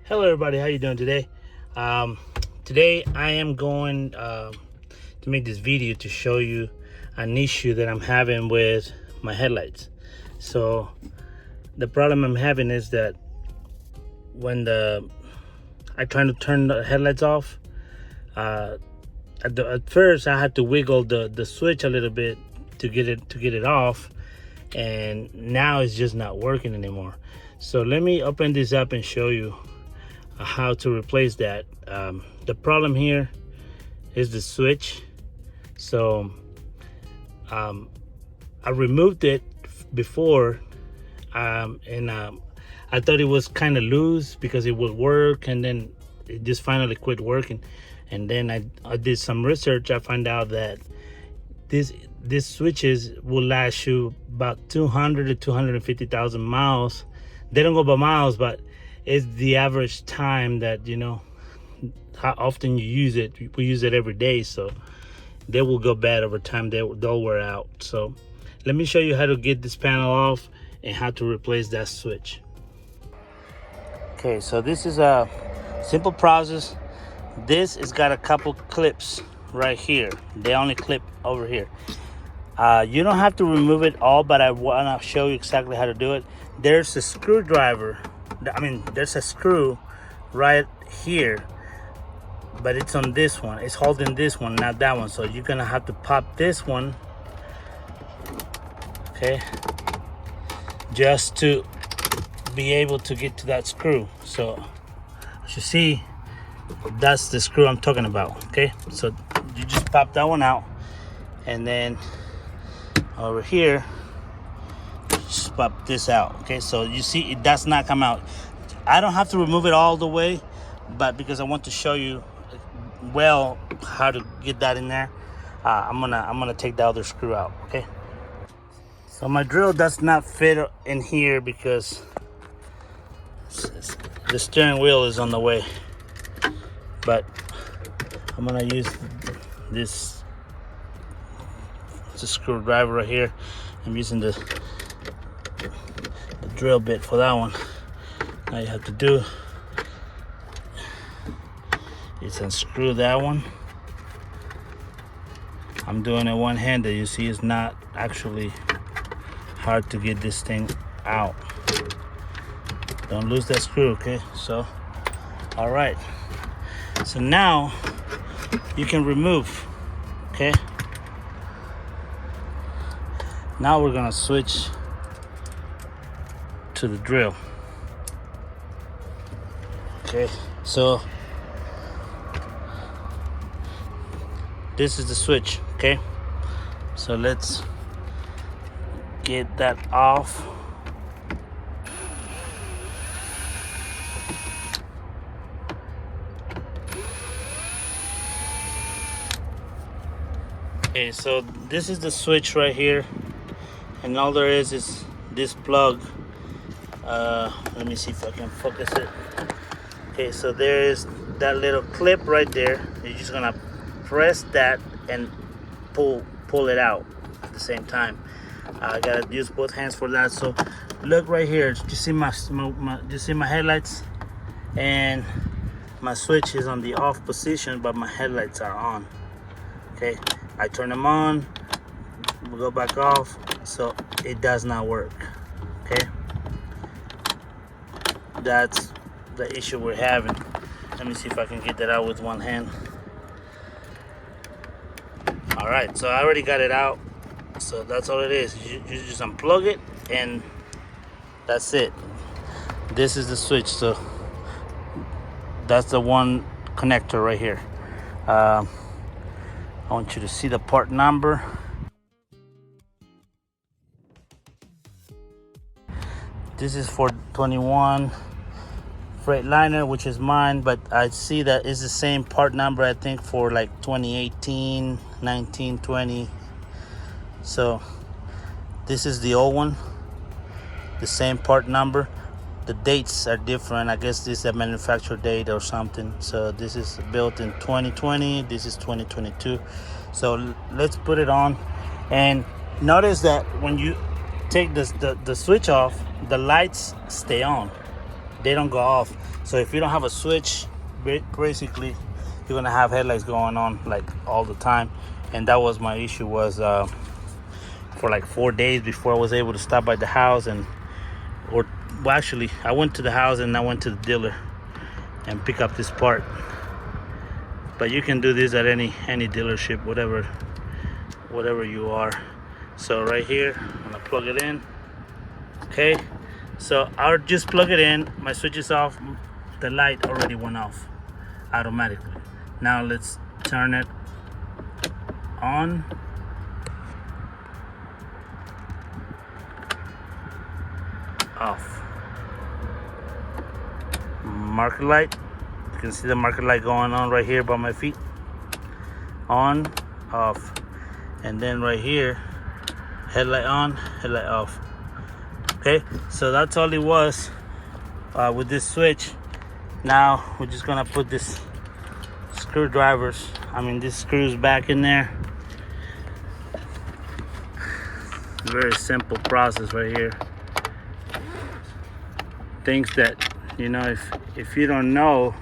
Hello everybody, how you doing today? Today I am going to make this video to show you an issue that I'm having with my headlights. So the problem I'm having is that when I try to turn the headlights off, at first I had to wiggle the switch a little bit to get it off, and now it's just not working anymore. So let me open this up and show you how to replace that. The problem here is the switch. So I removed it before, and I thought it was kind of loose because it would work, and then it just finally quit working. And then I did some research. I found out that these switches will last you about 200 to 250,000 miles. They don't go by miles, but it's the average time that, how often you use it. We use it every day, so they will go bad over time. They'll wear out. So let me show you how to get this panel off and how to replace that switch. Okay, so this is a simple process. This has got a couple clips right here. They only clip over here. You don't have to remove it all, but I want to show you exactly how to do it. There's a screwdriver. There's a screw right here, but it's on this one. It's holding this one, not that one. So you're gonna have to pop this one, okay, just to be able to get to that screw. So as you see, that's the screw I'm talking about. Okay, so you just pop that one out, and then over here just pop this out. Okay, so you see it does not come out. I don't have to remove it all the way, but because I want to show you well how to get that in there, I'm gonna take the other screw out. Okay, so my drill does not fit in here because the steering wheel is on the way, but I'm gonna use this screwdriver right here. I'm using the drill bit for that one. All you have to do is unscrew that one. I'm doing it one-handed. You see, it's not actually hard to get this thing out. Don't lose that screw, okay? So, all right. So now you can remove, okay? Now we're gonna switch to the drill. Okay, so this is the switch. Okay, so let's get that off. Okay, so this is the switch right here, and all there is this plug. Let me see if I can focus it. Okay, so there is that little clip right there. You're just gonna press that and pull it out at the same time. I gotta use both hands for that. So look right here. You see you see my headlights, and my switch is on the off position, but my headlights are on. Okay, I turn them on, we'll go back off, so it does not work. Okay, that's the issue we're having. Let me see if I can get that out with one hand. All right, so I already got it out. So that's all it is. You just unplug it, and that's it. This is the switch. So that's the one connector right here. I want you to see the part number. This is for 21 Freightliner, which is mine, but I see that it's the same part number, I think, for like 2018, 19, 20. So this is the old one, the same part number. The dates are different. I guess this is a manufacturer date or something. So this is built in 2020, this is 2022. So let's put it on, and notice that when you take the switch off, the lights stay on. they don't go off. So if you don't have a switch, basically you're gonna have headlights going on like all the time. And that was my issue, was for like 4 days before I was able to stop by the house well, actually I went to the house and I went to the dealer and pick up this part. But you can do this at any dealership, whatever you are. So right here, I'm gonna plug it in. Okay, so I'll just plug it in. My switch is off. The light already went off automatically. Now let's turn it on. Off. Marker light. You can see the marker light going on right here by my feet. On, off. And then right here, headlight on, headlight off. Okay, so that's all it was with this switch. Now we're just gonna put this these screws back in there. Very simple process right here. Things that, you know, if you don't know,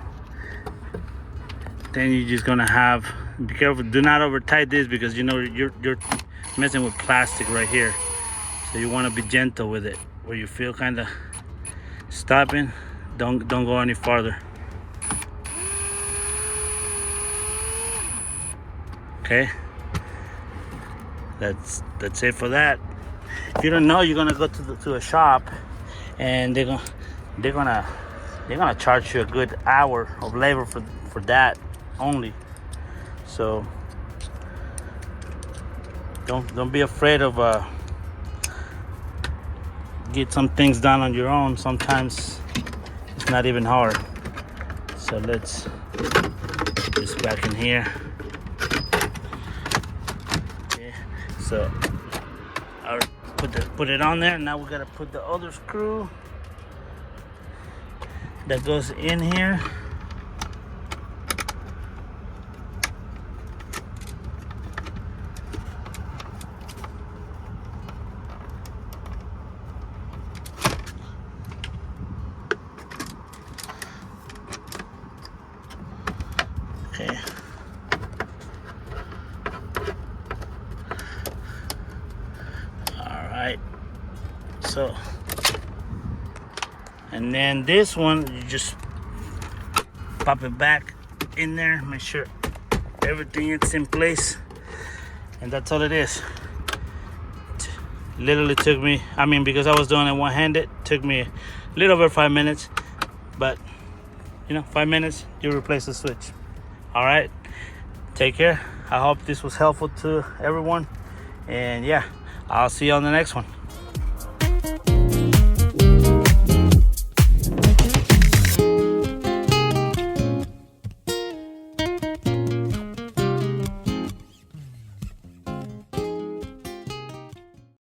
then you're just gonna have, be careful, do not over tight this, because you know you're messing with plastic right here. So you want to be gentle with it. Where you feel kind of stopping, don't go any farther. Okay, that's it for that. If you don't know, you're gonna go to a shop, and they're gonna charge you a good hour of labor for that only. So don't be afraid of get some things done on your own. Sometimes it's not even hard. So let's put this back in here. Okay, so I'll put it on there. Now we gotta put the other screw that goes in here. Okay. All right. So, and then this one, you just pop it back in there, make sure everything is in place, and that's all it is. Literally took me, because I was doing it one-handed, took me a little over 5 minutes, but 5 minutes, you replace the switch. All right, take care. I hope this was helpful to everyone, and yeah, I'll see you on the next one.